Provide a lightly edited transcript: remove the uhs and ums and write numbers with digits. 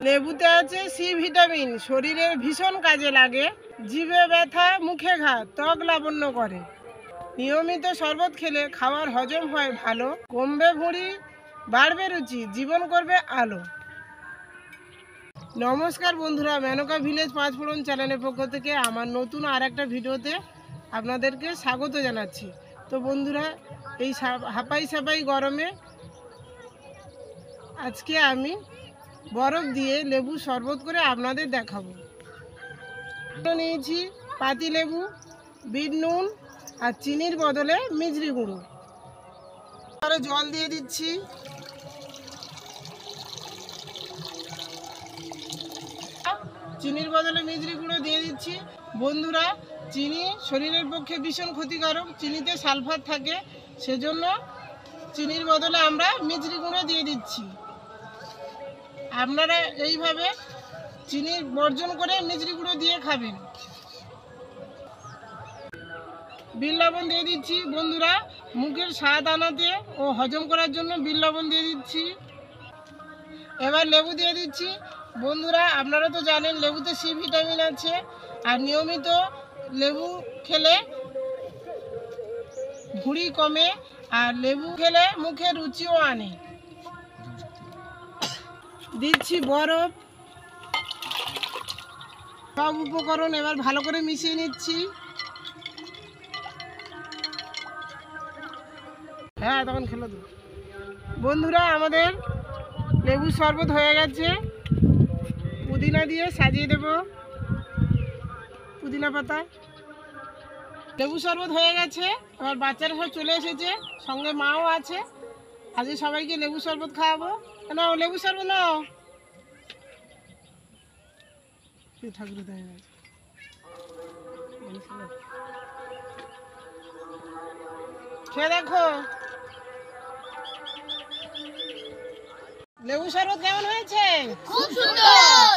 লেবুতে আছে C vitamin, শরীরের ভীষণ কাজে লাগে। জিভে ব্যথা, মুখে ঘা, ত্বক লাবণ্য করে। নিয়মিত শরবত খেলে খাওয়ার হজম হয় ভালো, কমবে ভুঁড়ি, বাড়বে রুচি, জীবন করবে আলো। নমস্কার বন্ধুরা, মেনকা ভিলেজ পাঁচফোড়ন চ্যানেলের পক্ষ থেকে আমার নতুন আর একটা ভিডিওতে আপনাদেরকে স্বাগত জানাচ্ছি। তো বন্ধুরা, এই হাঁপাই সাপাই গরমে আজকে আমি বরফ দিয়ে লেবু শরবত করে আপনাদের দেখাবো। নিয়েছি পাতি লেবু, বিট নুন আর চিনির বদলে মিজরি গুঁড়ো। আরও জল দিয়ে দিচ্ছি। চিনির বদলে মিজরি গুঁড়ো দিয়ে দিচ্ছি। বন্ধুরা, চিনি শরীরের পক্ষে ভীষণ ক্ষতিকারক। চিনিতে সালফার থাকে, সেজন্য চিনির বদলে আমরা মিজরি গুঁড়ো দিয়ে দিচ্ছি। আপনারা এইভাবে চিনি বর্জন করে মিজরি গুঁড়ো দিয়ে খাবেন। বিট লবণ দিয়ে দিচ্ছি। বন্ধুরা, মুখের স্বাদ আনাতে ও হজম করার জন্য বিট লবণ দিয়ে দিচ্ছি। এবার লেবু দিয়ে দিচ্ছি। বন্ধুরা, আপনারা তো জানেন লেবুতে সি ভিটামিন আছে, আর নিয়মিত লেবু খেলে ভুঁড়ি কমে, আর লেবু খেলে মুখে রুচিও আনে। দিচ্ছি বরফ। সব উপকরণ এবার ভালো করে মিশিয়ে নিচ্ছি। হ্যাঁ, তখন খেলো তো। বন্ধুরা, আমাদের লেবু শরবত হয়ে গেছে। পুদিনা দিয়ে সাজিয়ে দেব, পুদিনা পাতা। লেবু শরবত হয়ে গেছে। এবার বাচ্চারা সব চলে এসেছে, সঙ্গে মাও আছে। আজকে সবাইকে লেবু শরবত খাওয়াবো। নাও লেবু শরবত নাও। ঠাকুর খেয়ে দেখো লেবু শরবত কেমন হয়েছে? খুব সুন্দর।